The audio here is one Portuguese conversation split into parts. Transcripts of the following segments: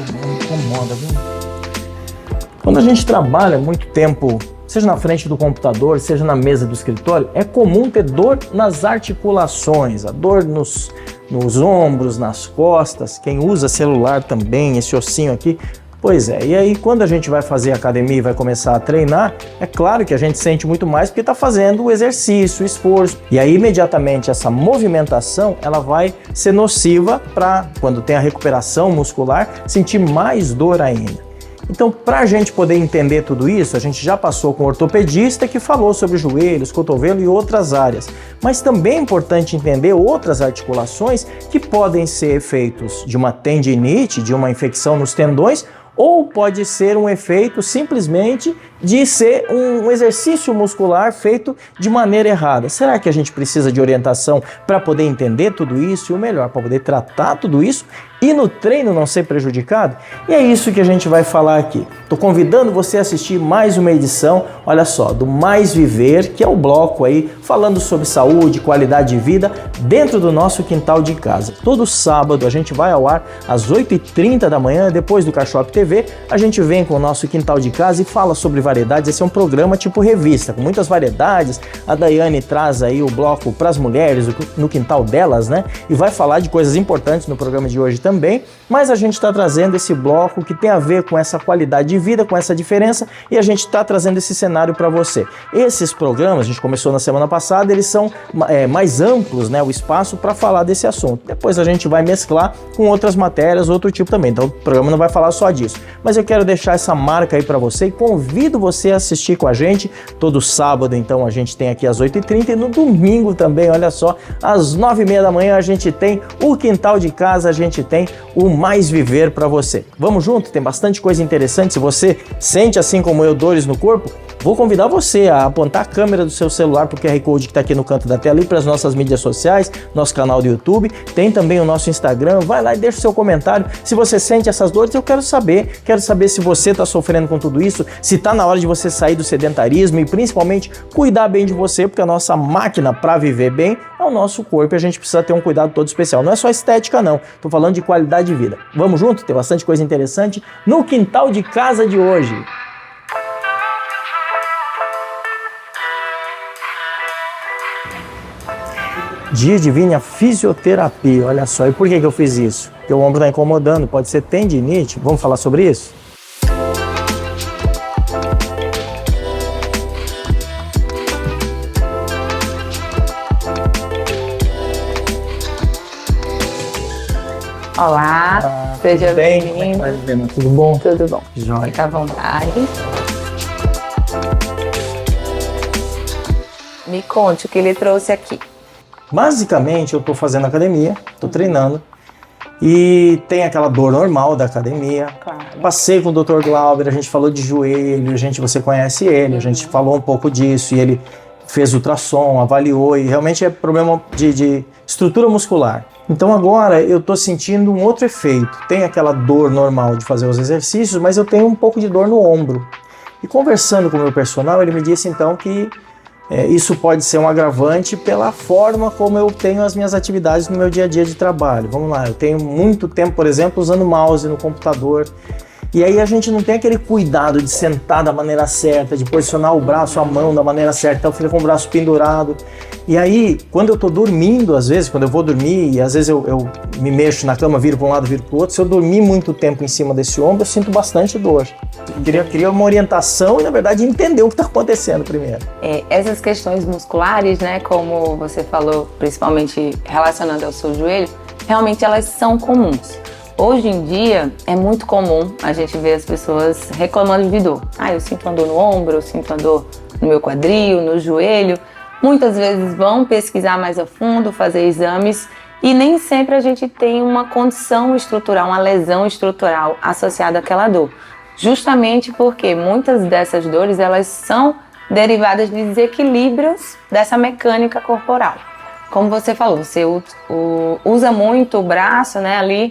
Incomoda, viu? Quando a gente trabalha muito tempo, seja na frente do computador, seja na mesa do escritório, é comum ter dor nas articulações, a dor nos ombros, nas costas. Quem usa celular também, esse ossinho aqui. Pois é, e aí quando a gente vai fazer academia e vai começar a treinar, é claro que a gente sente muito mais porque está fazendo o exercício, o esforço. E aí imediatamente essa movimentação, ela vai ser nociva para, quando tem a recuperação muscular, sentir mais dor ainda. Então, para a gente poder entender tudo isso, a gente já passou com um ortopedista que falou sobre joelhos, cotovelo e outras áreas. Mas também é importante entender outras articulações que podem ser efeitos de uma tendinite, de uma infecção nos tendões, ou pode ser um efeito simplesmente de ser um exercício muscular feito de maneira errada. Será que a gente precisa de orientação para poder entender tudo isso e o melhor, para poder tratar tudo isso e no treino não ser prejudicado? E é isso que a gente vai falar aqui. Estou convidando você a assistir mais uma edição, olha só, do Mais Viver, que é o bloco aí falando sobre saúde, qualidade de vida dentro do nosso quintal de casa. Todo sábado a gente vai ao ar às 8h30 da manhã, depois do Cachop TV, a gente vem com o nosso quintal de casa e fala sobre variedades. Esse é um programa tipo revista, com muitas variedades. A Daiane traz aí o bloco para as mulheres, no quintal delas, né? E vai falar de coisas importantes no programa de hoje também, mas a gente está trazendo esse bloco que tem a ver com essa qualidade de vida, com essa diferença, e a gente está trazendo esse cenário para você. Esses programas, a gente começou na semana passada, eles são mais amplos, né? O espaço para falar desse assunto. Depois a gente vai mesclar com outras matérias, outro tipo também. Então o programa não vai falar só disso. Mas eu quero deixar essa marca aí para você e convido você a assistir com a gente. Todo sábado, então, a gente tem aqui às 8h30 e no domingo também, olha só, às 9h30 da manhã a gente tem o Quintal de Casa, a gente tem o Mais Viver para você. Vamos junto? Tem bastante coisa interessante. Se você sente, assim como eu, dores no corpo, vou convidar você a apontar a câmera do seu celular para o QR Code que está aqui no canto da tela e para as nossas mídias sociais, nosso canal do YouTube, tem também o nosso Instagram, vai lá e deixa o seu comentário. Se você sente essas dores, eu quero saber se você está sofrendo com tudo isso, se está na hora de você sair do sedentarismo e principalmente cuidar bem de você, porque a nossa máquina para viver bem é o nosso corpo e a gente precisa ter um cuidado todo especial. Não é só estética não, estou falando de qualidade de vida. Vamos junto? Tem bastante coisa interessante no Quintal de Casa de hoje. Dia Divina Fisioterapia, olha só. E por que eu fiz isso? Porque o ombro está incomodando, pode ser tendinite. Vamos falar sobre isso? Olá, seja bem-vindo. Tudo bom? Tudo bom. Jóia. Fica à vontade. Me conte o que ele trouxe aqui. Basicamente, eu estou fazendo academia, estou treinando e tem aquela dor normal da academia. Claro. Passei com o Dr. Glauber, a gente falou de joelho, você conhece ele, a gente falou um pouco disso e ele fez ultrassom, avaliou e realmente é problema de estrutura muscular. Então agora eu estou sentindo um outro efeito. Tem aquela dor normal de fazer os exercícios, mas eu tenho um pouco de dor no ombro. E conversando com o meu personal, ele me disse então que isso pode ser um agravante pela forma como eu tenho as minhas atividades no meu dia a dia de trabalho. Vamos lá, eu tenho muito tempo, por exemplo, usando mouse no computador. E aí a gente não tem aquele cuidado de sentar da maneira certa, de posicionar o braço, a mão da maneira certa, então fica com o braço pendurado. E aí, quando eu tô dormindo, às vezes, quando eu vou dormir, e às vezes eu me mexo na cama, viro para um lado, viro para o outro, se eu dormir muito tempo em cima desse ombro, eu sinto bastante dor. Eu queria uma orientação e, na verdade, entender o que está acontecendo primeiro. Essas questões musculares, né, como você falou, principalmente relacionando ao seu joelho, realmente elas são comuns. Hoje em dia, é muito comum a gente ver as pessoas reclamando de dor. Eu sinto uma dor no ombro, eu sinto uma dor no meu quadril, no joelho. Muitas vezes vão pesquisar mais a fundo, fazer exames e nem sempre a gente tem uma condição estrutural, uma lesão estrutural associada àquela dor. Justamente porque muitas dessas dores, elas são derivadas de desequilíbrios dessa mecânica corporal. Como você falou, você usa muito o braço, né, ali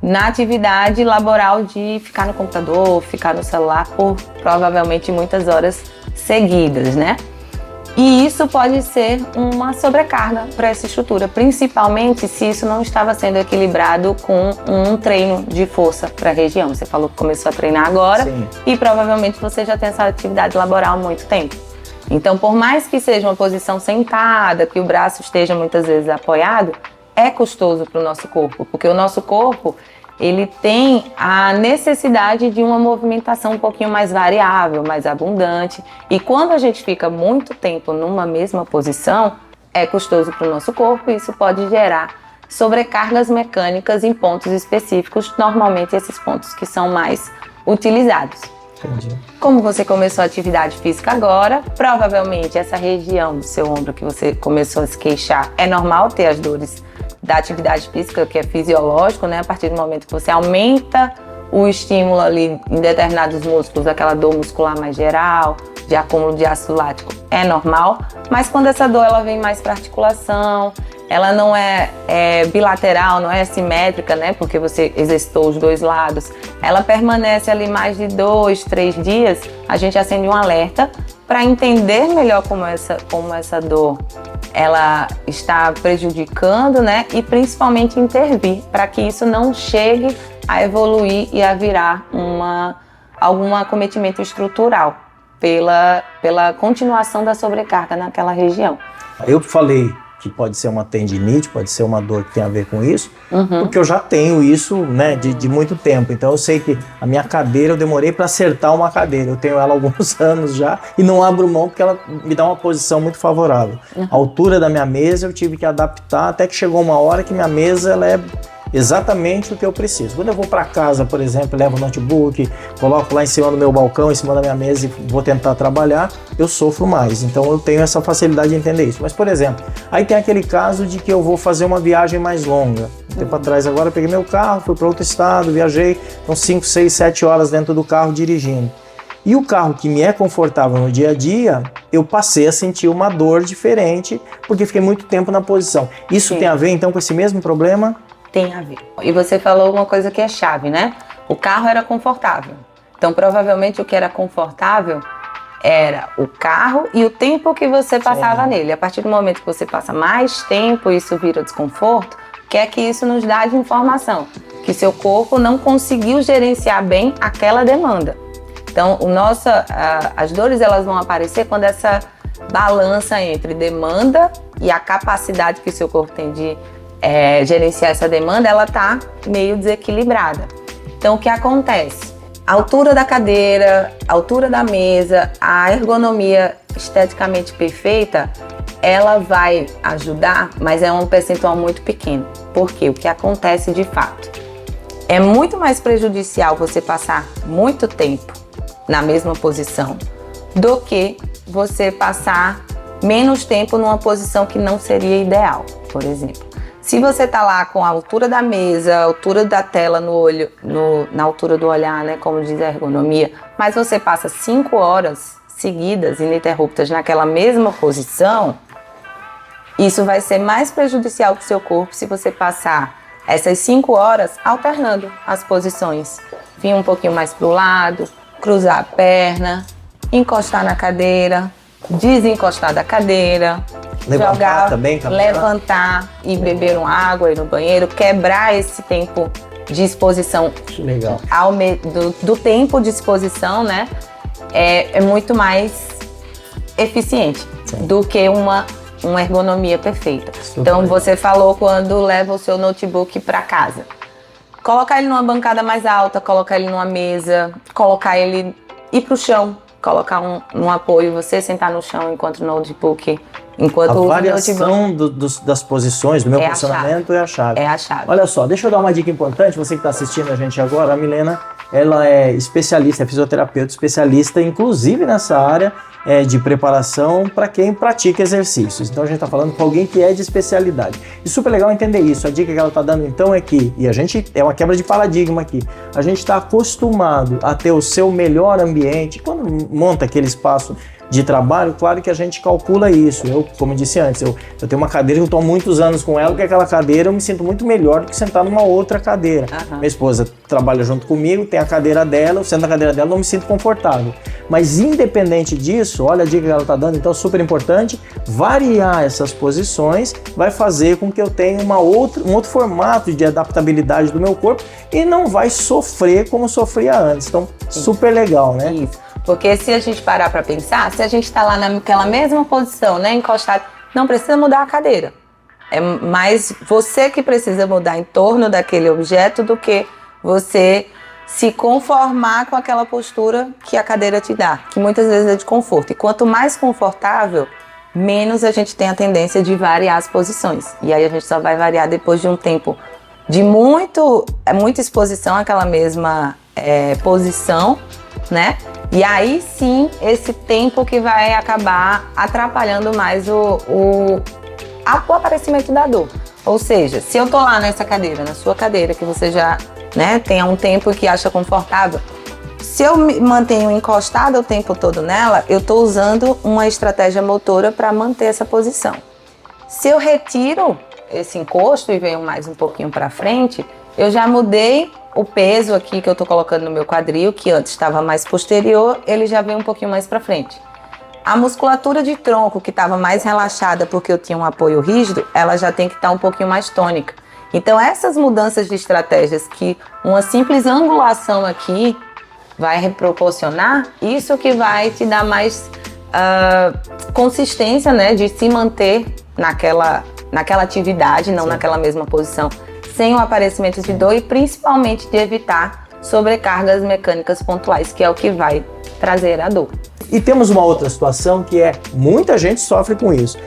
na atividade laboral de ficar no computador, ficar no celular por provavelmente muitas horas seguidas, né? E isso pode ser uma sobrecarga para essa estrutura, principalmente se isso não estava sendo equilibrado com um treino de força para a região. Você falou que começou a treinar agora. Sim. E provavelmente você já tem essa atividade laboral há muito tempo. Então, por mais que seja uma posição sentada, que o braço esteja muitas vezes apoiado, é custoso para o nosso corpo, porque o nosso corpo ele tem a necessidade de uma movimentação um pouquinho mais variável, mais abundante. E quando a gente fica muito tempo numa mesma posição, é custoso para o nosso corpo e isso pode gerar sobrecargas mecânicas em pontos específicos, normalmente esses pontos que são mais utilizados. Entendi. Como você começou a atividade física agora, provavelmente essa região do seu ombro que você começou a se queixar, é normal ter as dores da atividade física, que é fisiológico, né? A partir do momento que você aumenta o estímulo ali em determinados músculos, aquela dor muscular mais geral, de acúmulo de ácido lático, é normal. Mas quando essa dor ela vem mais para articulação, ela não é bilateral, não é simétrica, né? Porque você exercitou os dois lados. Ela permanece ali mais de 2, 3 dias. A gente acende um alerta para entender melhor como essa dor ela está prejudicando, né? E principalmente intervir para que isso não chegue a evoluir e a virar algum acometimento estrutural pela continuação da sobrecarga naquela região. Eu falei que pode ser uma tendinite, pode ser uma dor que tem a ver com isso, porque eu já tenho isso, né, de muito tempo. Então eu sei que a minha cadeira, eu demorei para acertar uma cadeira. Eu tenho ela há alguns anos já e não abro mão porque ela me dá uma posição muito favorável. A altura da minha mesa eu tive que adaptar até que chegou uma hora que minha mesa ela é exatamente o que eu preciso. Quando eu vou para casa, por exemplo, levo o notebook, coloco lá em cima do meu balcão, em cima da minha mesa e vou tentar trabalhar, eu sofro mais. Então eu tenho essa facilidade de entender isso. Mas, por exemplo, aí tem aquele caso de que eu vou fazer uma viagem mais longa. Um tempo atrás agora eu peguei meu carro, fui para outro estado, viajei, então 5, 6, 7 horas dentro do carro dirigindo. E o carro que me é confortável no dia a dia, eu passei a sentir uma dor diferente, porque fiquei muito tempo na posição. Isso tem a ver então com esse mesmo problema? Tem a ver. E você falou uma coisa que é chave, né? O carro era confortável. Então, provavelmente, o que era confortável era o carro e o tempo que você passava nele. A partir do momento que você passa mais tempo, isso vira desconforto, quer que isso nos dá de informação, que seu corpo não conseguiu gerenciar bem aquela demanda. Então, as dores elas vão aparecer quando essa balança entre demanda e a capacidade que o seu corpo tem de gerenciar essa demanda, ela tá meio desequilibrada. Então, o que acontece? A altura da cadeira, a altura da mesa, a ergonomia esteticamente perfeita, ela vai ajudar, mas é um percentual muito pequeno. Por quê? O que acontece de fato? É muito mais prejudicial você passar muito tempo na mesma posição do que você passar menos tempo numa posição que não seria ideal, por exemplo. Se você tá lá com a altura da mesa, a altura da tela no olho, na altura do olhar, né, como diz a ergonomia, mas você passa 5 horas seguidas, ininterruptas, naquela mesma posição, isso vai ser mais prejudicial para o seu corpo se você passar essas 5 horas alternando as posições. Vir um pouquinho mais para o lado, cruzar a perna, encostar na cadeira, desencostar da cadeira, levantar também, levantar e beber uma água, ir no banheiro, quebrar esse tempo de exposição. Legal. Do tempo de exposição, né? É muito mais eficiente do que uma ergonomia perfeita. Super. Então, você falou quando leva o seu notebook para casa. Colocar ele numa bancada mais alta, colocar ele numa mesa, colocar ele ir para o chão, colocar um apoio, você sentar no chão enquanto o notebook, enquanto a o variação das posições, do meu posicionamento é a chave. É a chave. Olha só, deixa eu dar uma dica importante, você que está assistindo a gente agora, a Milena, ela é especialista, é fisioterapeuta, especialista inclusive nessa área de preparação para quem pratica exercícios. Então a gente está falando com alguém que é de especialidade. E super legal entender isso. A dica que ela está dando então é que, e a gente, é uma quebra de paradigma aqui, a gente está acostumado a ter o seu melhor ambiente, quando monta aquele espaço de trabalho, claro que a gente calcula isso. Eu, como eu disse antes, eu tenho uma cadeira que eu estou há muitos anos com ela, porque aquela cadeira eu me sinto muito melhor do que sentar numa outra cadeira. Minha esposa trabalha junto comigo, tem a cadeira dela, eu sento na cadeira dela, não me sinto confortável. Mas independente disso, olha a dica que ela está dando, então super importante, variar essas posições vai fazer com que eu tenha um outro formato de adaptabilidade do meu corpo e não vai sofrer como sofria antes. Então, super legal, né? Isso. Porque se a gente parar para pensar, se a gente está lá naquela mesma posição, né, encostado, não precisa mudar a cadeira. É mais você que precisa mudar em torno daquele objeto do que você se conformar com aquela postura que a cadeira te dá, que muitas vezes é de conforto. E quanto mais confortável, menos a gente tem a tendência de variar as posições. E aí a gente só vai variar depois de um tempo de muita exposição àquela mesma posição, né? E aí sim, esse tempo que vai acabar atrapalhando mais o aparecimento da dor. Ou seja, se eu tô lá nessa cadeira, na sua cadeira, que você já, né, tem há um tempo que acha confortável, se eu me mantenho encostada o tempo todo nela, eu tô usando uma estratégia motora para manter essa posição. Se eu retiro esse encosto e venho mais um pouquinho para frente, eu já mudei o peso aqui que eu tô colocando no meu quadril, que antes estava mais posterior, ele já veio um pouquinho mais para frente. A musculatura de tronco, que estava mais relaxada porque eu tinha um apoio rígido, ela já tem que estar um pouquinho mais tônica. Então essas mudanças de estratégias que uma simples angulação aqui vai proporcionar, isso que vai te dar mais consistência, né, de se manter naquela atividade, não naquela mesma posição, sem o aparecimento de dor e principalmente de evitar sobrecargas mecânicas pontuais, que é o que vai trazer a dor. E temos uma outra situação que muita gente sofre com isso.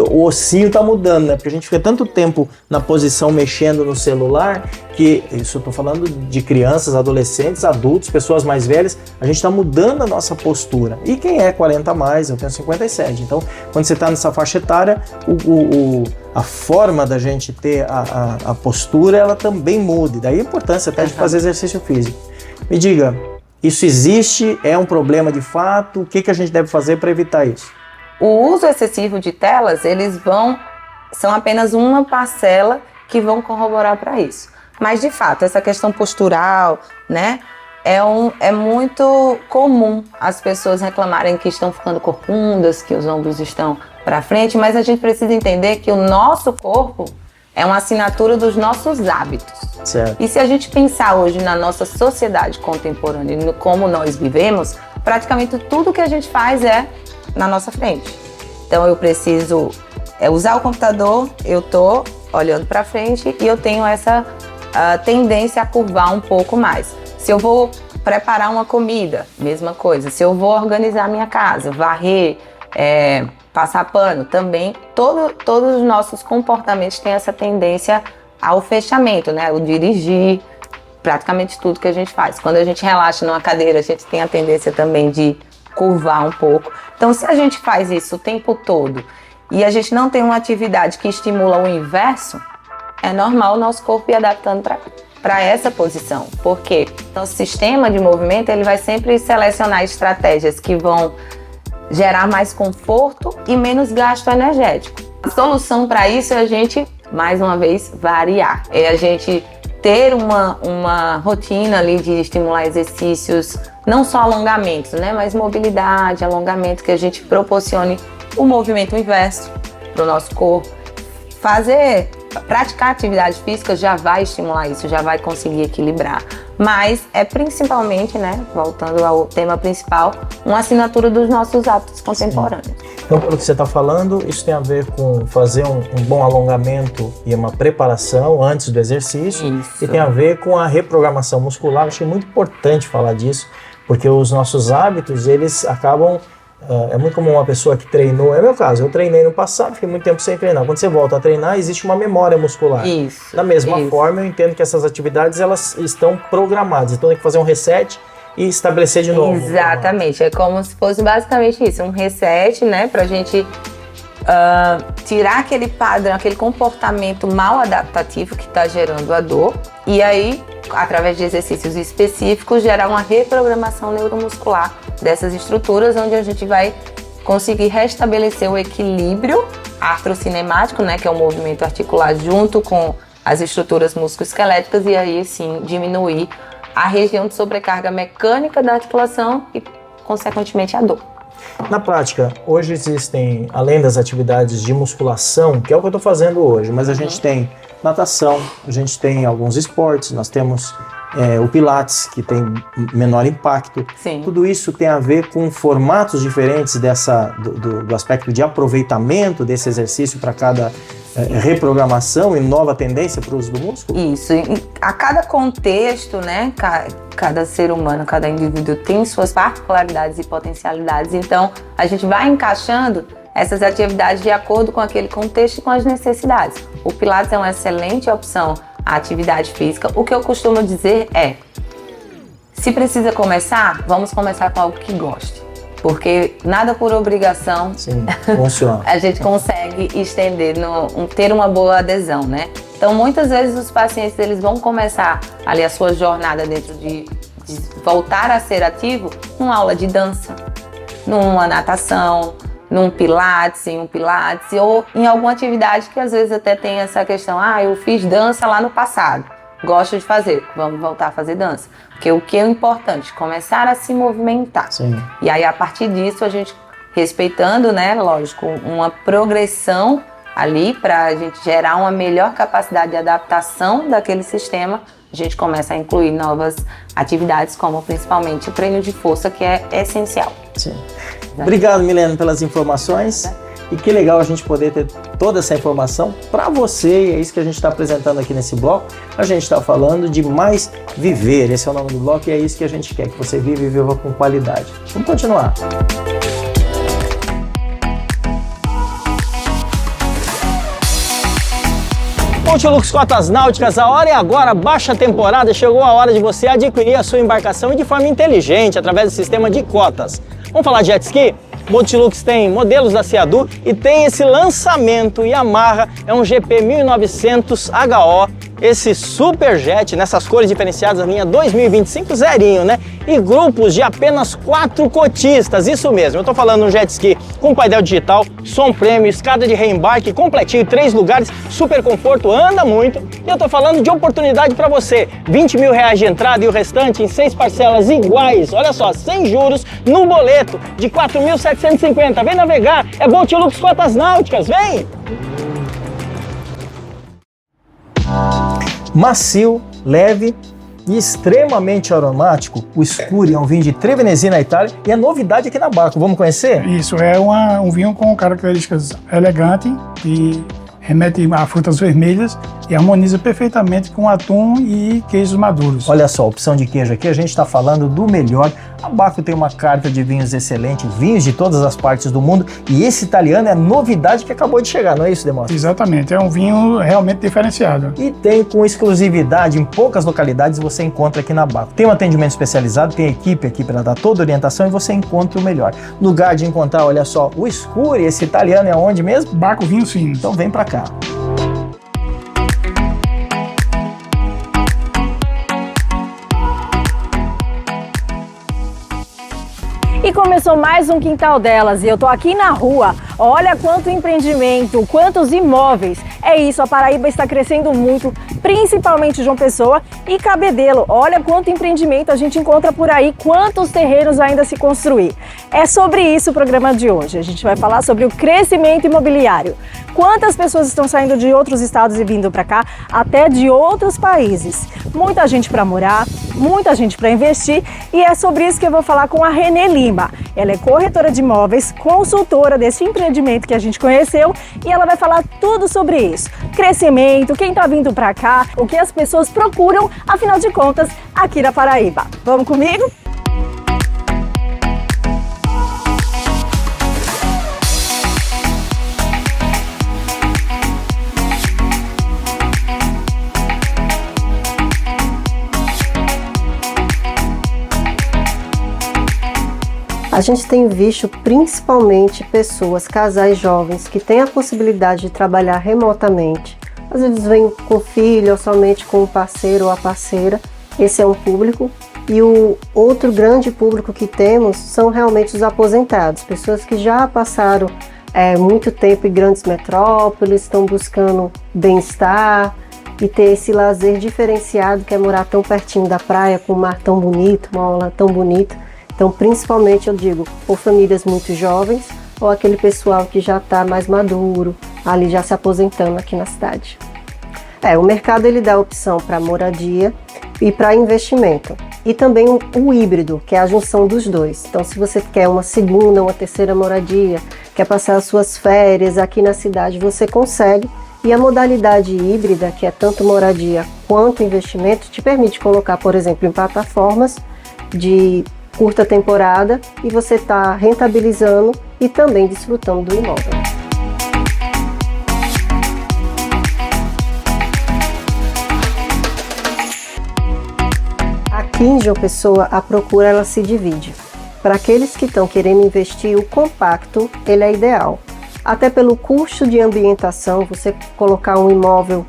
O ossinho está mudando, né? Porque a gente fica tanto tempo na posição mexendo no celular, que isso eu estou falando de crianças, adolescentes, adultos, pessoas mais velhas, a gente está mudando a nossa postura. E quem é 40 a mais, eu tenho 57. Então, quando você está nessa faixa etária, a forma da gente ter a postura, ela também muda. Daí a importância até de fazer exercício físico. Me diga, isso existe? É um problema de fato? O que a gente deve fazer para evitar isso? O uso excessivo de telas, são apenas uma parcela que vão corroborar para isso. Mas, de fato, essa questão postural, né, é muito comum as pessoas reclamarem que estão ficando corcundas, que os ombros estão para frente, mas a gente precisa entender que o nosso corpo é uma assinatura dos nossos hábitos. Certo. E se a gente pensar hoje na nossa sociedade contemporânea, no como nós vivemos, praticamente tudo que a gente faz é na nossa frente. Então eu preciso usar o computador, eu tô olhando para frente e eu tenho essa tendência a curvar um pouco mais. Se eu vou preparar uma comida, mesma coisa. Se eu vou organizar minha casa, varrer, passar pano, também todos os nossos comportamentos têm essa tendência ao fechamento, né? O dirigir, praticamente tudo que a gente faz. Quando a gente relaxa numa cadeira, a gente tem a tendência também de curvar um pouco. Então, se a gente faz isso o tempo todo e a gente não tem uma atividade que estimula o inverso, é normal o nosso corpo ir adaptando para essa posição. Porque nosso sistema de movimento ele vai sempre selecionar estratégias que vão gerar mais conforto e menos gasto energético. A solução para isso é a gente, mais uma vez, variar. É a gente ter uma rotina ali de estimular exercícios, não só alongamentos, né, mas mobilidade, alongamento, que a gente proporcione o movimento inverso para o nosso corpo. Praticar atividade física já vai estimular isso, já vai conseguir equilibrar. Mas é principalmente, né, voltando ao tema principal, uma assinatura dos nossos hábitos contemporâneos. Então, pelo que você está falando, isso tem a ver com fazer um bom alongamento e uma preparação antes do exercício. Isso. E tem a ver com a reprogramação muscular. Eu achei muito importante falar disso, porque os nossos hábitos, eles acabam... É muito comum uma pessoa que treinou, é o meu caso, eu treinei no passado, fiquei muito tempo sem treinar. Quando você volta a treinar, existe uma memória muscular. Isso. Da mesma forma, eu entendo que essas atividades, elas estão programadas, então tem que fazer um reset e estabelecer de novo. Exatamente, é como se fosse basicamente isso, um reset, né, pra gente tirar aquele padrão, aquele comportamento mal adaptativo que está gerando a dor e aí, através de exercícios específicos, gerar uma reprogramação neuromuscular dessas estruturas, onde a gente vai conseguir restabelecer o equilíbrio artrocinemático, né, que é o movimento articular junto com as estruturas musculoesqueléticas, e aí sim diminuir a região de sobrecarga mecânica da articulação e, consequentemente, a dor. Na prática, hoje existem, além das atividades de musculação, que é o que eu estou fazendo hoje, mas a gente tem natação, a gente tem alguns esportes, nós temos o Pilates, que tem menor impacto. Sim. Tudo isso tem a ver com formatos diferentes do aspecto de aproveitamento desse exercício para cada reprogramação e nova tendência para o uso do músculo? Isso. E a cada contexto, né, cada ser humano, cada indivíduo tem suas particularidades e potencialidades, então a gente vai encaixando essas atividades de acordo com aquele contexto e com as necessidades. O Pilates é uma excelente opção à atividade física. O que eu costumo dizer é, se precisa começar, vamos começar com algo que goste. Porque nada por obrigação. Sim, funciona. A gente consegue estender, ter uma boa adesão, né? Então, muitas vezes os pacientes eles vão começar ali a sua jornada dentro de voltar a ser ativo numa aula de dança, numa natação, num pilates, em um pilates, ou em alguma atividade que às vezes até tem essa questão, eu fiz dança lá no passado, gosto de fazer, vamos voltar a fazer dança. Porque o que é importante? Começar a se movimentar. Sim. E aí, a partir disso, a gente, respeitando, né, lógico, uma progressão ali para a gente gerar uma melhor capacidade de adaptação daquele sistema, a gente começa a incluir novas atividades, como principalmente o treino de força, que é essencial. Sim. Obrigado, Milena, pelas informações. E que legal a gente poder ter toda essa informação para você, e é isso que a gente está apresentando aqui nesse bloco. A gente está falando de Mais Viver, esse é o nome do bloco e é isso que a gente quer, que você viva e viva com qualidade. Vamos continuar. Multilux Cotas Náuticas, a hora é agora, baixa temporada, chegou a hora de você adquirir a sua embarcação de forma inteligente, através do sistema de cotas. Vamos falar de jet ski? Multilux tem modelos da Seadu e tem esse lançamento Yamaha, é um GP 1900 HO, esse super jet nessas cores diferenciadas da linha 2025 zerinho, né? E grupos de apenas 4 cotistas, isso mesmo, eu tô falando de um jet ski com painel digital, som premium, escada de reembarque completinho, 3 lugares, super conforto, anda muito. E eu tô falando de oportunidade para você, R$20 mil de entrada e o restante em 6 parcelas iguais, olha só, sem juros, no boleto de 4.750, vem navegar, é Multilux Cotas Náuticas, vem! Macio, leve e extremamente aromático, o Scuri é um vinho de Trevenesi na Itália e é novidade aqui na Baco. Vamos conhecer? Isso, é um vinho com características elegantes e remete a frutas vermelhas e harmoniza perfeitamente com atum e queijos maduros. Olha só, opção de queijo aqui, a gente está falando do melhor. A Baco tem uma carta de vinhos excelente, vinhos de todas as partes do mundo, e esse italiano é a novidade que acabou de chegar, não é isso, Demóstenes? Exatamente, é um vinho realmente diferenciado. E tem com exclusividade, em poucas localidades você encontra aqui na Baco. Tem um atendimento especializado, tem equipe aqui para dar toda a orientação e você encontra o melhor. Lugar de encontrar, olha só, o Scuri, esse italiano é onde mesmo? Baco Vinhos Finos. Então vem para cá. E começou mais um Quintal Delas e eu tô aqui na rua. Olha quanto empreendimento, quantos imóveis. É isso, a Paraíba está crescendo muito, principalmente João Pessoa e Cabedelo. Olha quanto empreendimento a gente encontra por aí, quantos terrenos ainda se construir. É sobre isso o programa de hoje. A gente vai falar sobre o crescimento imobiliário. Quantas pessoas estão saindo de outros estados e vindo para cá, até de outros países. Muita gente para morar, muita gente para investir, e é sobre isso que eu vou falar com a Renê Lima. Ela é corretora de imóveis, consultora desse empreendimento que a gente conheceu, e ela vai falar tudo sobre isso. Crescimento, quem está vindo para cá, o que as pessoas procuram, afinal de contas, aqui na Paraíba. Vamos comigo? A gente tem visto principalmente pessoas, casais jovens, que têm a possibilidade de trabalhar remotamente. Às vezes vêm com filho ou somente com o parceiro ou a parceira Esse é um público. E o outro grande público que temos são realmente os aposentados, pessoas que já passaram muito tempo em grandes metrópoles, estão buscando bem-estar e ter esse lazer diferenciado, que é morar tão pertinho da praia, com um mar tão bonito, uma aula tão bonita. Então, principalmente, eu digo, ou famílias muito jovens, ou aquele pessoal que já está mais maduro, ali já se aposentando aqui na cidade. O mercado ele dá opção para moradia e para investimento. E também o híbrido, que é a junção dos dois. Então, se você quer uma segunda, uma terceira moradia, quer passar as suas férias aqui na cidade, você consegue. E a modalidade híbrida, que é tanto moradia quanto investimento, te permite colocar, por exemplo, em plataformas de curta temporada e você está rentabilizando e também desfrutando do imóvel. Aqui em João Pessoa, a procura ela se divide. Para aqueles que estão querendo investir, o compacto ele é ideal. Até pelo custo de ambientação, você colocar um imóvel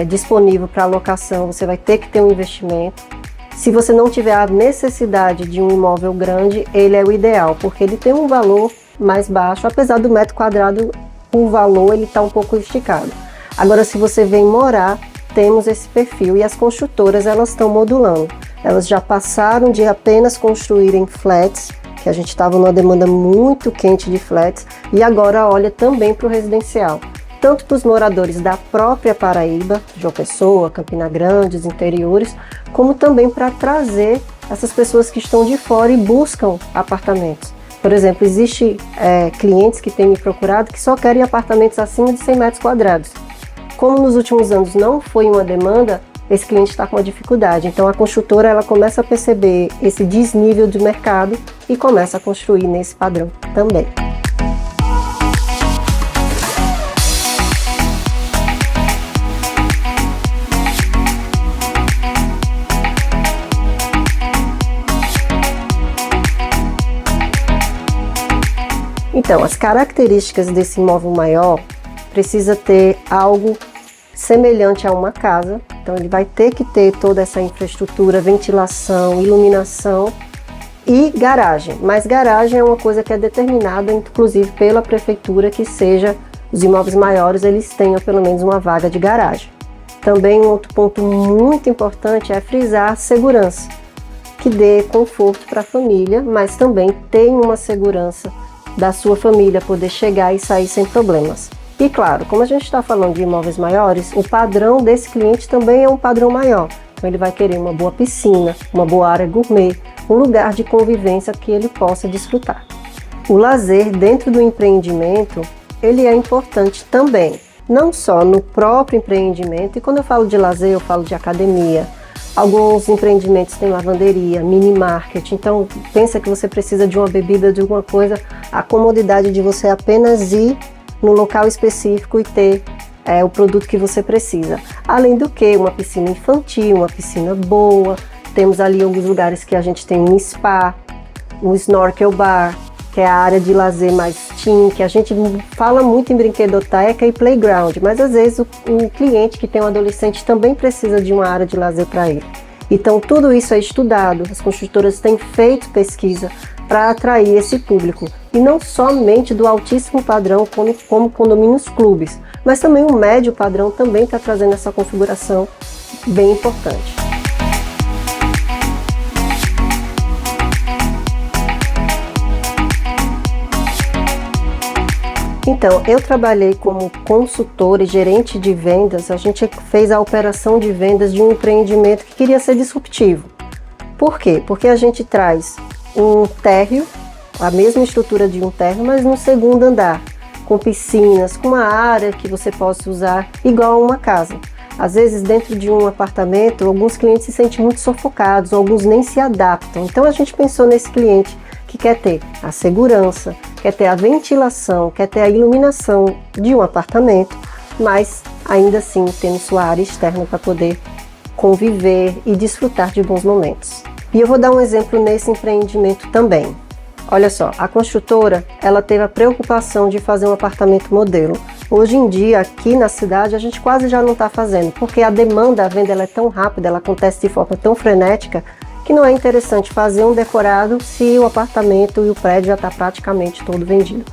disponível para locação, você vai ter que ter um investimento. Se você não tiver a necessidade de um imóvel grande, ele é o ideal, porque ele tem um valor mais baixo, apesar do metro quadrado, o valor ele está um pouco esticado. Agora, se você vem morar, temos esse perfil e as construtoras elas estão modulando. Elas já passaram de apenas construírem flats, que a gente estava numa demanda muito quente de flats, e agora olha também para o residencial. Tanto para os moradores da própria Paraíba, João Pessoa, Campina Grande, os interiores, como também para trazer essas pessoas que estão de fora e buscam apartamentos. Por exemplo, existe clientes que têm me procurado que só querem apartamentos acima de 100 metros quadrados. Como nos últimos anos não foi uma demanda, esse cliente está com uma dificuldade. Então a construtora ela começa a perceber esse desnível de mercado e começa a construir nesse padrão também. Então, as características desse imóvel maior precisa ter algo semelhante a uma casa. Então, ele vai ter que ter toda essa infraestrutura, ventilação, iluminação e garagem. Mas garagem é uma coisa que é determinada, inclusive, pela prefeitura, que seja os imóveis maiores, eles tenham pelo menos uma vaga de garagem. Também um outro ponto muito importante é frisar a segurança, que dê conforto para a família, mas também tem uma segurança da sua família poder chegar e sair sem problemas. E claro, como a gente está falando de imóveis maiores, o padrão desse cliente também é um padrão maior. Então ele vai querer uma boa piscina, uma boa área gourmet, um lugar de convivência que ele possa desfrutar. O lazer dentro do empreendimento, ele é importante também, não só no próprio empreendimento, e quando eu falo de lazer, eu falo de academia. Alguns empreendimentos têm lavanderia, mini market, então pensa que você precisa de uma bebida, de alguma coisa, a comodidade de você apenas ir no local específico e ter o produto que você precisa. Além do que, uma piscina infantil, uma piscina boa, temos ali alguns lugares que a gente tem um spa, um snorkel bar, que é a área de lazer mais teen, que a gente fala muito em brinquedoteca e playground, mas às vezes o cliente que tem um adolescente também precisa de uma área de lazer para ele. Então tudo isso é estudado, as construtoras têm feito pesquisa para atrair esse público, e não somente do altíssimo padrão como condomínios clubes, mas também o médio padrão também está trazendo essa configuração bem importante. Então, eu trabalhei como consultora e gerente de vendas. A gente fez a operação de vendas de um empreendimento que queria ser disruptivo. Por quê? Porque a gente traz um térreo, a mesma estrutura de um térreo, mas no segundo andar, com piscinas, com uma área que você possa usar igual a uma casa. Às vezes, dentro de um apartamento, alguns clientes se sentem muito sufocados, alguns nem se adaptam. Então, a gente pensou nesse cliente que quer ter a segurança, quer ter a ventilação, quer ter a iluminação de um apartamento, mas ainda assim tendo sua área externa para poder conviver e desfrutar de bons momentos. E eu vou dar um exemplo nesse empreendimento também. Olha só, a construtora, ela teve a preocupação de fazer um apartamento modelo, Hoje em dia, aqui na cidade, a gente quase já não está fazendo, porque a demanda, a venda ela é tão rápida, ela acontece de forma tão frenética, que não é interessante fazer um decorado se o apartamento e o prédio já está praticamente todo vendido.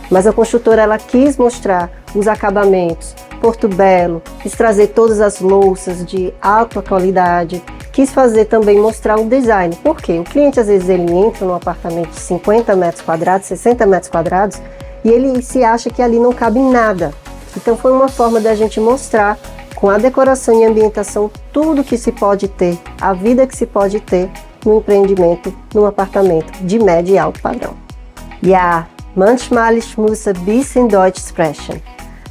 Mas a construtora ela quis mostrar os acabamentos, Porto Belo, quis trazer todas as louças de alta qualidade, quis fazer também mostrar o design. Por quê? O cliente às vezes ele entra num apartamento de 50 metros quadrados, 60 metros quadrados, e ele se acha que ali não cabe nada. Então foi uma forma da gente mostrar com a decoração e ambientação tudo que se pode ter, a vida que se pode ter no empreendimento, num apartamento de médio e alto padrão. Ja, manchmal ich muss ein bisschen Deutsch sprechen.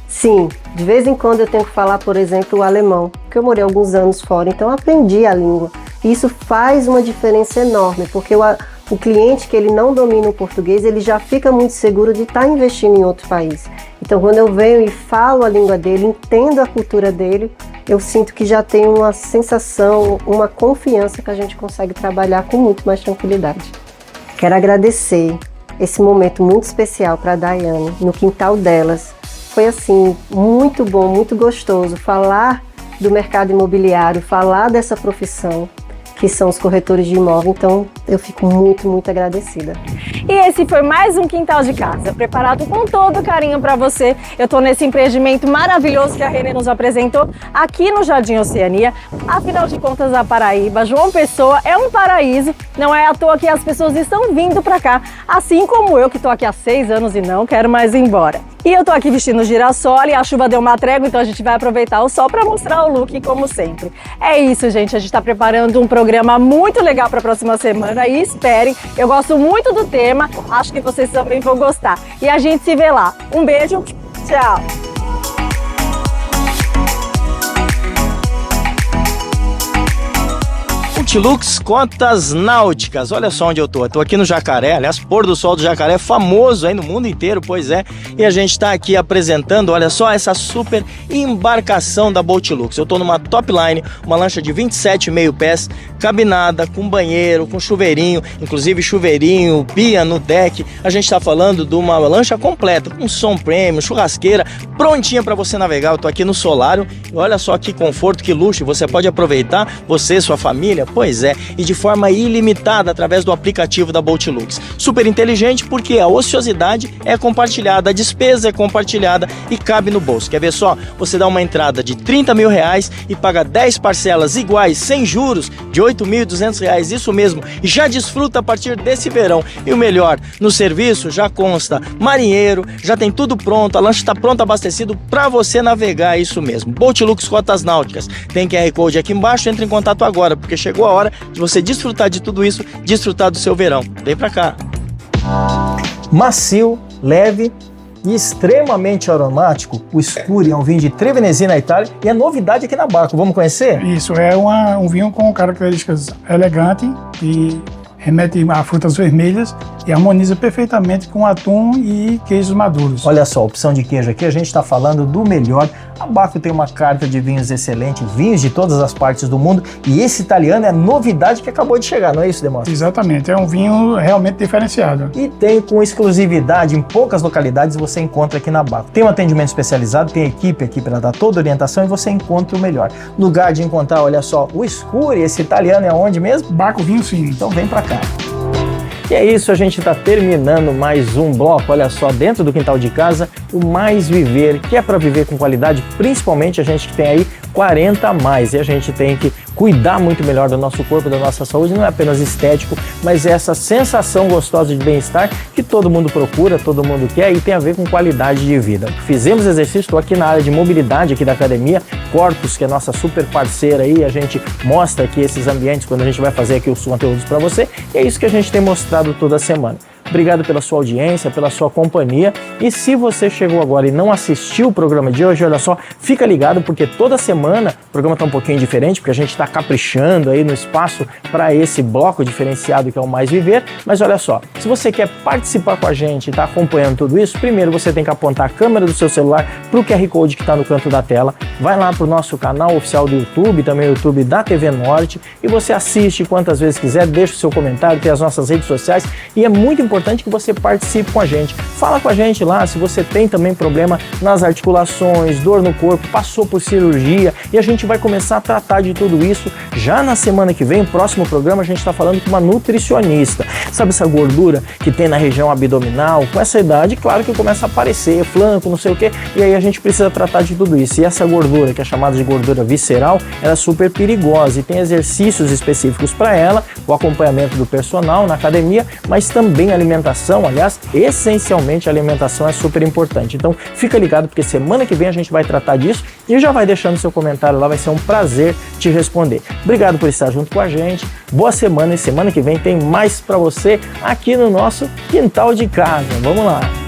Sim, de vez em quando eu tenho que falar, por exemplo, o alemão, porque eu morei alguns anos fora, então eu aprendi a língua. E isso faz uma diferença enorme, porque o cliente que ele não domina o português, ele já fica muito seguro de estar investindo em outro país. Então, quando eu venho e falo a língua dele, entendo a cultura dele, eu sinto que já tem uma sensação, uma confiança que a gente consegue trabalhar com muito mais tranquilidade. Quero agradecer esse momento muito especial para a Daiane, no quintal delas. Foi assim, muito bom, muito gostoso falar do mercado imobiliário, falar dessa profissão, que são os corretores de imóvel, então eu fico muito, muito agradecida. E esse foi mais um Quintal de Casa, preparado com todo carinho para você. Eu estou nesse empreendimento maravilhoso que a Renê nos apresentou aqui no Jardim Oceania. Afinal de contas, a Paraíba, João Pessoa, é um paraíso. Não é à toa que as pessoas estão vindo para cá, assim como eu, que estou aqui há 6 anos e não quero mais ir embora. E eu tô aqui vestindo girassol e a chuva deu uma trégua, então a gente vai aproveitar o sol para mostrar o look como sempre. É isso, gente, a gente tá preparando um programa muito legal para a próxima semana e esperem, eu gosto muito do tema, acho que vocês também vão gostar. E a gente se vê lá. Um beijo, tchau! Multilux Cotas Náuticas, olha só onde eu tô aqui no Jacaré, aliás, pôr do sol do Jacaré, famoso aí no mundo inteiro, pois é, e a gente tá aqui apresentando, olha só, essa super embarcação da Multilux. Eu tô numa top line, uma lancha de 27,5 pés, cabinada, com banheiro, com chuveirinho, inclusive chuveirinho, pia no deck. A gente tá falando de uma lancha completa, com som premium, churrasqueira, prontinha para você navegar. Eu tô aqui no Solário, e olha só que conforto, que luxo, você pode aproveitar, você, sua família. Pois é, e de forma ilimitada através do aplicativo da Multilux. Super inteligente porque a ociosidade é compartilhada, a despesa é compartilhada e cabe no bolso. Quer ver só? Você dá uma entrada de R$30 mil e paga 10 parcelas iguais, sem juros, de R$8.200, isso mesmo, e já desfruta a partir desse verão. E o melhor, no serviço já consta marinheiro, já tem tudo pronto, a lancha está pronta, abastecido para você navegar, isso mesmo. Multilux Cotas Náuticas. Tem QR Code aqui embaixo, entre em contato agora, porque chegou a hora de você desfrutar de tudo isso, desfrutar do seu verão. Vem pra cá. Macio, leve e extremamente aromático, o Scuri é um vinho de Trevenesi na Itália e é novidade aqui na Baco. Vamos conhecer? Isso, é um vinho com características elegantes e remete a frutas vermelhas e harmoniza perfeitamente com atum e queijos maduros. Olha só, opção de queijo aqui, a gente está falando do melhor. A Baco tem uma carta de vinhos excelente, vinhos de todas as partes do mundo, e esse italiano é novidade que acabou de chegar, não é isso, Demóstenes? Exatamente, é um vinho realmente diferenciado. E tem com exclusividade, em poucas localidades você encontra aqui na Baco. Tem um atendimento especializado, tem equipe aqui para dar toda a orientação e você encontra o melhor. Lugar de encontrar, olha só, o Scuri, esse italiano é onde mesmo? Baco Vinho Fino. Então vem para cá. E é isso, a gente está terminando mais um bloco, olha só, dentro do quintal de casa, o Mais Viver, que é para viver com qualidade, principalmente a gente que tem aí 40 a mais, e a gente tem que cuidar muito melhor do nosso corpo, da nossa saúde, não é apenas estético, mas é essa sensação gostosa de bem-estar que todo mundo procura, todo mundo quer e tem a ver com qualidade de vida. Fizemos exercício, estou aqui na área de mobilidade aqui da academia, Corpus, que é nossa super parceira aí, a gente mostra aqui esses ambientes quando a gente vai fazer aqui os conteúdos para você, e é isso que a gente tem mostrado toda semana. Obrigado pela sua audiência, pela sua companhia. E se você chegou agora e não assistiu o programa de hoje, olha só, fica ligado porque toda semana o programa está um pouquinho diferente, porque a gente está caprichando aí no espaço para esse bloco diferenciado que é o Mais Viver. Mas olha só, se você quer participar com a gente e está acompanhando tudo isso, primeiro você tem que apontar a câmera do seu celular para o QR Code que está no canto da tela, vai lá para o nosso canal oficial do YouTube, também o YouTube da TV Norte, e você assiste quantas vezes quiser, deixa o seu comentário, tem as nossas redes sociais, e é muito importante importante que você participe com a gente. Fala com a gente lá se você tem também problema nas articulações, dor no corpo, passou por cirurgia, e a gente vai começar a tratar de tudo isso já na semana que vem. No próximo programa a gente está falando com uma nutricionista. Sabe essa gordura que tem na região abdominal? Com essa idade, claro que começa a aparecer flanco, não sei o que, e aí a gente precisa tratar de tudo isso. E essa gordura, que é chamada de gordura visceral, ela é super perigosa e tem exercícios específicos para ela, o acompanhamento do personal na academia, mas também a alimentação. Aliás, essencialmente a alimentação é super importante. Então fica ligado, porque semana que vem a gente vai tratar disso, e já vai deixando seu comentário lá, vai ser um prazer te responder. Obrigado por estar junto com a gente, boa semana, e semana que vem tem mais para você aqui no nosso Quintal de Casa. Vamos lá!